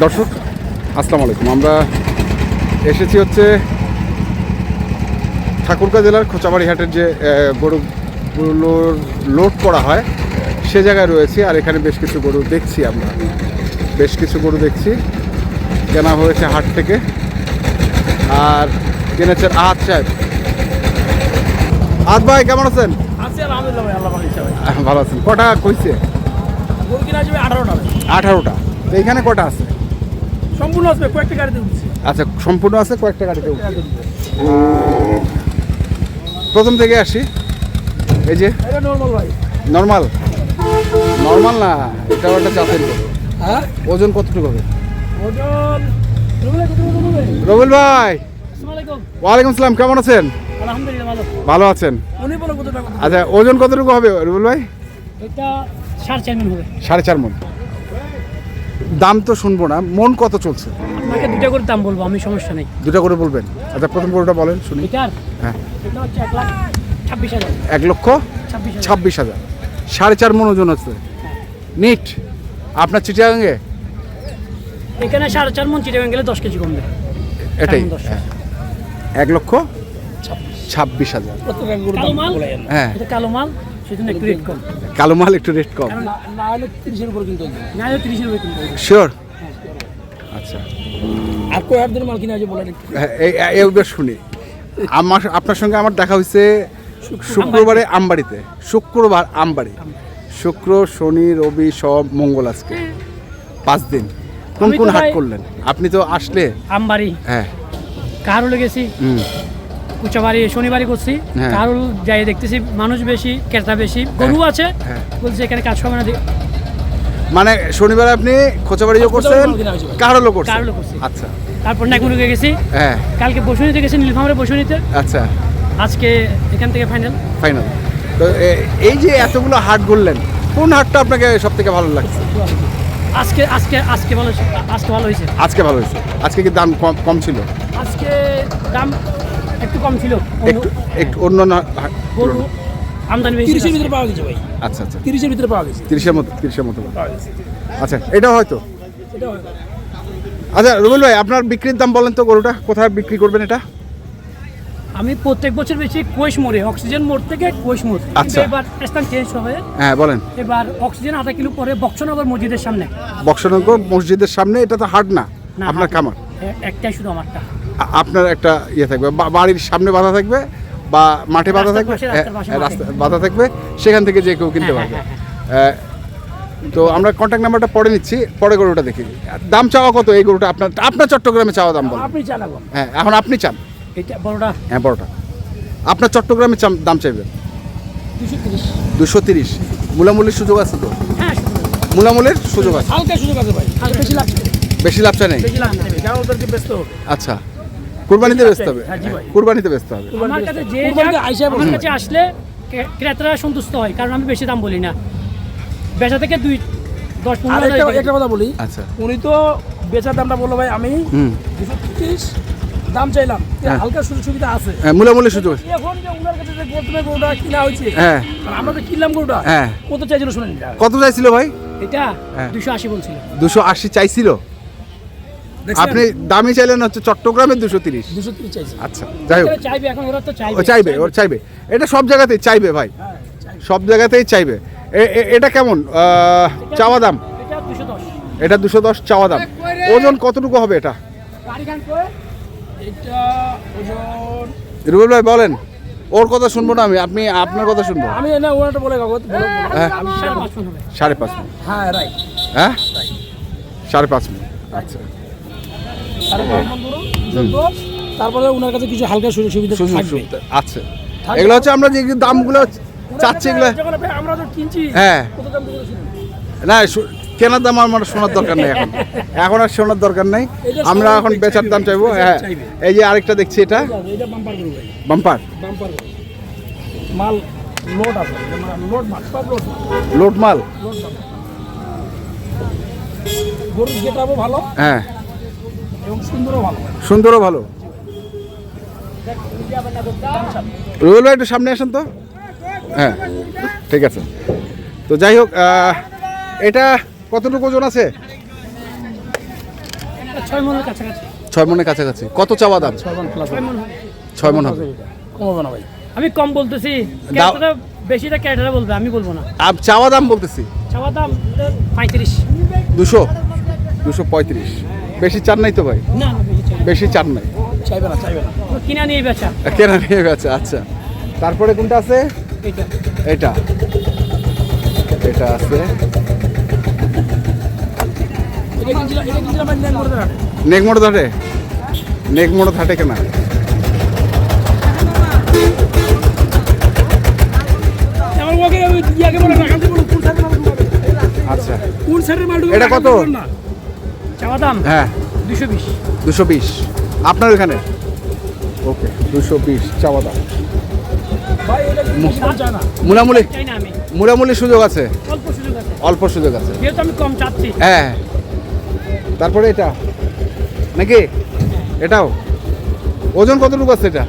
দর্শক আসসালামু আলাইকুম। আমরা এসেছি হচ্ছে ঠাকুরগাঁ জেলার খোঁচাবাড়ি হাটের যে গরুগুলোর লোড করা হয় সে জায়গায় রয়েছি। আর এখানে বেশ কিছু গরু দেখছি, আমরা বেশ কিছু গরু দেখছি কেনা হয়েছে হাট থেকে। আর কিনেছেন আহাদ সাহেব। আহাদ ভাই কেমন আছেন? ভালো আছেন। কটা কইছে? 18টা। তো এখানে কটা আছে? সম্পূর্ণ আছে, কয়েকটা গাড়িতে উঠছে। আচ্ছা, সম্পূর্ণ আছে, কয়েকটা গাড়িতে উঠছে। প্রথম থেকে আসি। এই যে এটা নরমাল ভাই। নরমাল না, এটাও একটা জাতের গরু। হ্যাঁ, ওজন কতটুকু হবে? ওজন রবিউল ভাই, আসসালামু আলাইকুম। ওয়ালাইকুম আসসালাম, কেমন আছেন? আলহামদুলিল্লাহ ভালো। ভালো আছেন? উনি বলো কত টাকা? আচ্ছা, ওজন কতটুকু হবে রবিউল ভাই? এটা 4.5 মণ হবে। 4.5 মণ। দাম তো শুনবো না, মন কত চলছে? আপনাকে দুটো করে দাম বলবো আমি, সমস্যা নেই। দুটা করে বলবেন? আচ্ছা, প্রথম গরুটা বলেন শুনি। এটার হ্যাঁ, এটা হচ্ছে 1,26,000। 1,26,000। 4.5 মণ ওজন আছে। নিট। আপনার চিটাগাঙ্গে এখানে 4.5 মণ চিটাগাং গেলে 10 কেজি কমবে। এটাই 10। 1,26,000। কালো মাল, হ্যাঁ, এটা কালো মাল, সেজন্য একটু রেট কম। কালো মাল একটু রেট কম। না হলে 30 এর উপর কিনতে হবে। না হলে 30 এর উপর কিনতে হবে। শিওর? আচ্ছা, আর কয় হাজার মাল কিনা আছে বলেন একটু। এইবার শুনি। আপনার সঙ্গে আমার দেখা হয়েছে শুক্রবারে আমবাড়িতে। শুক্রবার আমবাড়ি, শুক্র শনি রবি সব মঙ্গল, আজকে 5 দিন। কোন কোন হাট করলেন আপনি? তো আসলে আমবাড়ি, হ্যাঁ, কারুলে গেছি, কুচাবাড়ি, শনিবারই করছি। হ্যাঁ। কারুল যাই দেখতেছি মানুষ বেশি, ক্রেতা বেশি, গরু আছে। হ্যাঁ। বলছে এখানে কাজ হবে না। মানে শনিবার আপনি খোঁচাবাড়িও করছেন, কারলও করছেন? কারুলে করছি। আচ্ছা, তারপর নাকুনুকে গেছি, হ্যাঁ। কালকে বসুনিতে গেছি, নীলফামারে বসুনিতে। আচ্ছা, আজকে এখান থেকে ফাইনাল। তো এই যে এতগুলো হাট ঘুরলেন, কোন হাটটা আপনাকে সব থেকে ভালো লাগছে? আজকে আজকে আজকে ভালো, আজকে ভালো হয়েছে। আজকে ভালো হয়েছে। আজকে কি দাম কম ছিল? আজকে দাম একটু কম ছিল। একটু অন্য গরু আমদানি বেশি। 30 এর ভিতরে পাওয়া গেছে ভাই। আচ্ছা, 30 এর ভিতরে পাওয়া গেছে। 30-এর মতো। আচ্ছা, এটা হয়তো। আচ্ছা রুবেল ভাই, আপনার বিক্রির দাম বলেন তো। গরুটা কোথায় বিক্রি করবেন এটা? আমি প্রত্যেক বছর বেশি কোয়েশ মোড়ে, অক্সিজেন মোড় থেকে কোয়েশ মোড়। আচ্ছা। এবার স্থান চেঞ্জ হবে। হ্যাঁ, বলেন। এবার অক্সিজেন 0.5 কিলো পরে বক্সনগর মসজিদের সামনে। বক্সনগর মসজিদের সামনে। এটা তো হাট না, না, আপনার হাট। খামার। একটাই শুধু আমারটা। আপনার একটা ইয়ে থাকবে, বাড়ির সামনে বাধা থাকবে বা মাঠে বাধা রাস্তার থাকবে, পাশে, রাস্তার পাশে রাস্তা বাধা থাকবে, সেখান থেকে যে কেউ কিনতে পারবে। তো আমরা কন্ট্যাক্ট নাম্বারটা পরে নিচ্ছি, পরে গরুটা দেখি। দাম চাওয়া কত এই গরুটা? আপনার চট্টগ্রামে চাওয়া দাম বলেন। আপনি চালাবেন হ্যাঁ, এখন আপনি চান। এটা বড়টা হ্যাঁ, বড়টা। আপনার চট্টগ্রামে দাম চাইবেন 230। 230। মূলামূলির সুযোগ আছে তো? হ্যাঁ, মূলামূলির সুযোগ আছে। হালকা সুযোগ আছে ভাই। আর বেশি লাগছে। বেশি লাভ চাই নেই। বেশি লাগছে। যাও ওদেরকে ব্যস্ত হবে। আচ্ছা, কুরবানিতে বেচতে হবে। হ্যাঁ, জি ভাই। কুরবানিতে বেচতে হবে। আমার কাছে যে কুরবানিতে আইসা আমার কাছে আসলে ক্রেতারা সন্তুষ্ট হয়, কারণ আমি বেশি দাম বলি না। বেচা থেকে 10-15 আর একটা কথা বলি, আচ্ছা। উনি তো বেচার দামটা বললো ভাই, আমি 230 দাম চাইলাম। হ্যাঁ। হালকা সুযোগ সুবিধা আছে। হ্যাঁ, মূলামূলির সুযোগ আছে। এখন যে উনার কাছে যে প্রথমে গরুটা কিনা হয়েছে, হ্যাঁ, আর আমরা তো কিনলাম গরুটা, হ্যাঁ। কত চাইছিল শুনেন? কত চাইছিল ভাই? এটা হ্যাঁ। 280 বলছিল। 280 চাইছিল। আপনি দামি চাইলেন হচ্ছে চট্টগ্রামে 230। 230 চাইছে। আচ্ছা, যাই হোক। ওরা চাইবে, এখন ওরা তো চাইবে। ওর চাইবে। এটা সব জায়গাতেই চাইবে ভাই, হ্যাঁ, চাইছে। সব জায়গাতেই চাইবে। এটা কেমন চাওয়া দাম? এটা 210। এটা 210 চাওয়া দাম। ওজন কতটুকু হবে এটা? গাড়িখান করে এটা ওজন, রুবেল ভাই বলেন। ওর কথা শুনবো না আমি, আপনার কথা শুনবো। আমি না ওনাটা বলে কাগজ বলো। হ্যাঁ, 5.5 মণ হবে। 5.5 মণ। হ্যাঁ, রাইট। হ্যাঁ, 5.5 মণ। আচ্ছা, তারপরে ওনার কাছে কিছু হালকা সুযোগ সুবিধা সুযোগ থাকবে। সুবিধা আছে। এগুলো হচ্ছে আমরা যে দামগুলো চাচ্ছি এগুলো। যখন আমরা তো কিনছি, হ্যাঁ, কত দাম দিয়ে শুনুন। না কেনার দাম আমার শোনার দরকার নেই এখন আর শোনার দরকার নেই। আমরা এখন বেচার দাম চাইবো। হ্যাঁ, এই যে আরেকটা দেখছি, এটা এটা বাম্পার গরু ভাই, বাম্পার বাম্পার গরু। মাল লোড আছে, লোড মাল, সব লোড মাল, লোড মাল। লোড মাল। গরু যেটাও ভালো হ্যাঁ, এবং সুন্দরও ভালো। সুন্দরও ভালো। রুবেল ভাই একটু সামনে আসেন তো। হ্যাঁ, ঠিক আছে। তো যাই হোক, এটা কতটুকু ওজন আছে? 6 মনের কাছাকাছি। 6 মনের কাছাকাছি। কত চাওয়া দাম? 6 মান প্লাস 6 মন হবে। 6 মন হবে। কমাবে না ভাই। আমি কম বলতেছি, দাও। ক্রেতারা বেশিটা ক্রেতারা বলবে, আমি বলবো না। চাওয়া দাম বলতেছি চাওয়া দাম 35। 235। বেশি চান নাই তো ভাই? না না, বেশি চাই না। বেশি চান নাই। চাইবে না, চাইবে না। ও কিনা নিয়ে বেচা। কেনা নিয়ে গেছে। আচ্ছা, তারপরে কোনটা আছে? এটা এটা আছে। এটা কিনছিলাম ভাই নেন করে রাখে। নেকমোড় ধাটে। নেকমোড় ধাটে কেনা। আমার ওকে ওই ইয়াকে বলে রাখান দিয়ে বলুন কোন সাইডে মাল ঢুকাবে। আচ্ছা, কোন সাইডে মাল ঢুকাবে? এটা কত? চাওয়া দাম হ্যাঁ 220। 220 আপনার ওখানে। ওকে, 220 চাওয়া দাম। ভাই এটা কি চায় না। মুলামুলি চাই না আমি, মুলামুলি সুযোগ আছে, অল্প সুযোগ আছে, অল্প সুযোগ আছে। যেহেতু আমি কম চাচ্ছি। হ্যাঁ, তারপরে এটা নাকি? এটাও ওজন কতটুকু আছে এটা?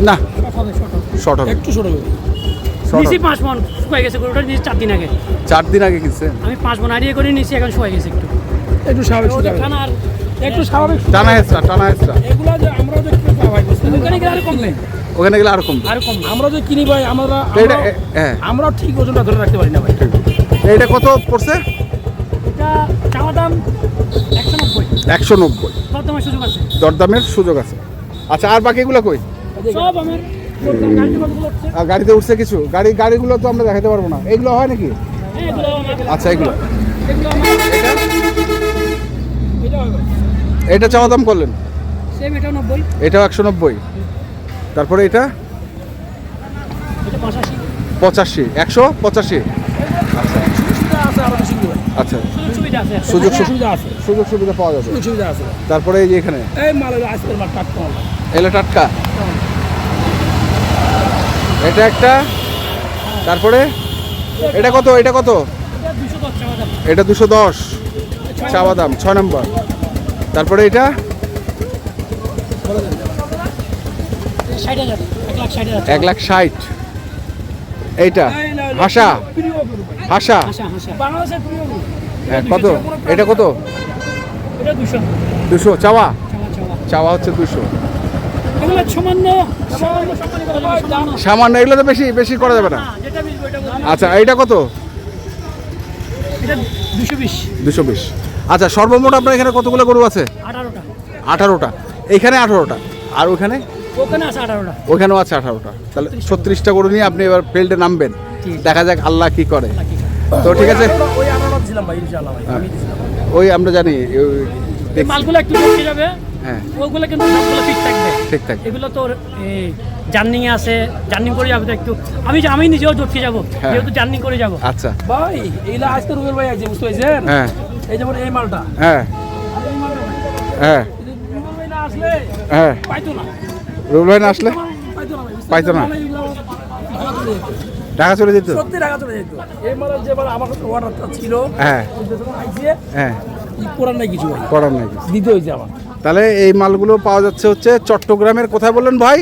না, শর্ট হবে। একটু ছোট হবে। short নিচে হবে। 5 মন শুকাই গেছে গরুটা, নিচে 4 দিন আগে 4 দিন আগে কিনছে। আমি 5 মন হারিয়ে করে নিচে, এখন শুকাই গেছে একটু। একটু স্বাভাবিক ওদের শুকাবে। খানা আর একটু স্বাভাবিক টানা এক্সট্রা, টানা এক্সট্রা। এগুলা যে আমরাও দেখতে পাই ভাই বুঝতে ওখানে গেলে আরো কমবে, ওখানে গেলে আর কম। আরো কম। আমরা যে কিনি ভাই আমরা তো এটা হ্যাঁ, আমরা ঠিক ওজনটা ধরে রাখতে পারি না ভাই। এটা কত পড়ছে? এটা চাওয়া দাম 190। 190। বর্তমান সুযোগ আছে দরদামের সুযোগ আছে। আচ্ছা, আর বাকিগুলো কই? সব আমার গাড়িতে কতগুলো উঠছে। আর গাড়িতে উঠছে কিছু? গাড়িগুলো তো আমরা দেখাতে পারবো না। এগুলো হয় নাকি? হ্যাঁ, এগুলো আমার, আচ্ছা, এগুলো এগুলো আমার। এটা হবে এটা চাওয়া দাম করলেন? সেম, এটাও 90, এটাও 190। তারপরে এটা এটা 85। 85, 185। সুবিধা আছে আরো বেশি ভাই। আচ্ছা, সুযোগ সুবিধা আছে। সুযোগ সুবিধা আছে। সুযোগ সুবিধা পাওয়া যাবে। সুযোগ সুবিধা আছে। তারপরে এই যে এখানে এই মালের আজকের মাল টাটকা মাল। এলো টাটকা। এটা একটা। তারপরে এটা কত? এটা কত? এটা 210 চাওয়া দাম। এটা 210 চাওয়া দাম, 6 নম্বর। তারপরে এটা 60,000, 1,60,000। 1,60,000। এইটা হাসা, প্রিয় গরু ভাই। হাসা। হাসা হাসা, বাংলাদেশের প্রিয় গরু। হ্যাঁ, কত? এটা কত? এটা 200 200 চাওয়া। চাওয়া চাওয়া। চাওয়া হচ্ছে 200। এগুলো সামান্য সামান্য সম্মানী করা যাবে, সামান্য। সামান্য, এগুলো তো বেশি বেশি করা যাবে না। না, যেটা মিলবে ওটা বলবো। আচ্ছা, এইটা কত? এটা 220। 220। আচ্ছা, সর্বমোট আপনার এখানে কতগুলো গরু আছে? 18টা। 18টা। এইখানে 18টা। আর ওখানে? ওখানে আছে 18টা। ওখানেও আছে 18টা। তাহলে 36টা গরু নিয়ে আপনি এবার ফিল্ডে নামবেন। ঠিক। দেখা যাক আল্লাহ কি করে। লাকি। তো ঠিক আছে, ওই আমরা দিছিলাম ভাই ইনশাআল্লাহ ভাই। আমি দিছিলাম। ওই আমরা জানি এই দেখছি। মালগুলো একটু জটকে যাবে, হ্যাঁ, ওগুলো কিন্তু সবগুলো ঠিক থাকবে। ঠিক থাকে। এগুলো তো জার্নিং আছে, জার্নিং করে যাবে তো একটু। আমি নিজেও জটকে যাব, হ্যাঁ। যেহেতু জার্নিং করে যাব। আচ্ছা, ভাই এইলা আজকে রুবেল ভাই আছে বুঝতে পারছেন? হ্যাঁ এই যেমন এই মালটা। হ্যাঁ এই মালটা ভাই। হ্যাঁ যদি রুবেল ভাই না আসলে হ্যাঁ। পাইতো না। রুবেল ভাই না আসলে পাইতো না ভাই। বুঝতে পাইতো না। পারছেন? এইগুলো ঢাকা চলে যেত। ঢাকা চলে যেত। সত্যি ঢাকা চলে যেত। এই মালের যে মাল আমার কাছে অর্ডারটা ছিল, হ্যাঁ ওই যখন আইছে, হ্যাঁ, ই করার নাই কিছু ভাই। করার নাই কিছু। দিতে হয়েছে আমার। তাহলে এই মালগুলো পাওয়া যাচ্ছে হচ্ছে চট্টগ্রামের, কোথায় বললেন ভাই?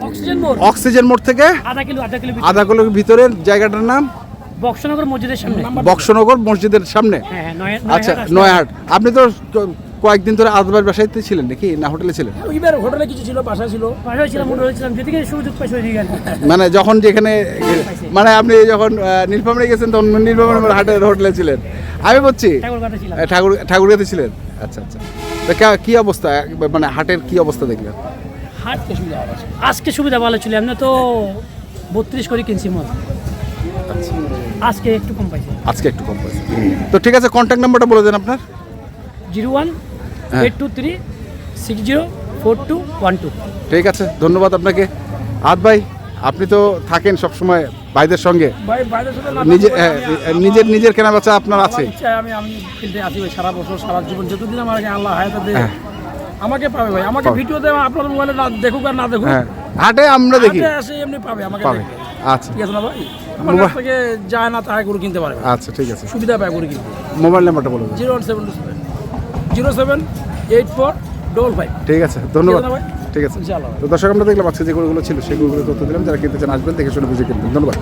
অক্সিজেন মোড়, অক্সিজেন মোড় থেকে আধা কিলো আধা কিলোর ভিতরের জায়গাটার নাম বক্সনগর মসজিদের সামনে। বক্সনগর মসজিদের সামনে। হ্যাঁ হ্যাঁ, আচ্ছা, নয়াহাট। আপনি তো কয়েকদিন ধরে আদবার বাসাইতে ছিলেন নাকি, না হোটেলে ছিলেন? ওইবার হোটেলে কিছু ছিল, বাসা ছিল। পাশে ছিলাম, মনে হয়েছিলাম যেদিকে সুযোগ পাইছে ওইদিকে আর কি। মানে যখন যেখানে মানে আপনি যখন নীলফামারী গেছেন তখন নীলফামারী হাটের হোটেলে ছিলেন, আমি বলছি। ঠাকুরগাঁওতে ছিলাম। ঠাকুরগাঁতে ছিলেন। আচ্ছা আচ্ছা। তা কি অবস্থা, মানে হাটের কি অবস্থা দেখলেন? হাট আজকে সুবিধা ভালো ছিল, এমনি তো 32 করে কিনছি মত, আজকে একটু কম পাইছি। আজকে একটু কম পয়সা। তো ঠিক আছে, কন্ট্যাক্ট নাম্বারটা বলে দেন আপনার। 01-823-604212। ঠিক আছে, ধন্যবাদ আপনাকে। ভাই, আপনি তো থাকেন সব সময় ভাইদের সঙ্গে, ভাই বাইরের সাথে না নিজে থাকলে আমি নিজের কেনা বেচা আপনার আছে। আমার ইচ্ছা আমি কিনতে আসি ভাই সারা বছর সারা জীবন যতদিন আমার আল্লাহ হায়াত দেয় হ্যাঁ। আমাকে পাবে ভাই। আমাকে পাবে। ভিডিওতে আপনার মোবাইলে না দেখুক আর না দেখুক, হ্যাঁ, হাটে আমরা দেখি। হাটে আসে এমনি পাবে, আমাকে পাবে। দেখবে। আচ্ছা ঠিক আছে না ভাই? আমার কাছ থেকে যায় না তাই গরু কিনতে পারে। আচ্ছা, ঠিক আছে। সুবিধা পায় গরু কিনতে। মোবাইল নাম্বারটা বলে দেন। 01727 ঠিক আছে, ধন্যবাদ। ঠিক আছে না ভাই? ঠিক আছে। ইনশাআল্লাহ। তো দর্শক, আমরা দেখলাম আজকে যে গরুগুলো ছিল সেই গরুগুলো তথ্য দিলাম। যারা কিনতে চান আসবেন, দেখে শুনে বুঝে কিনবেন। ধন্যবাদ।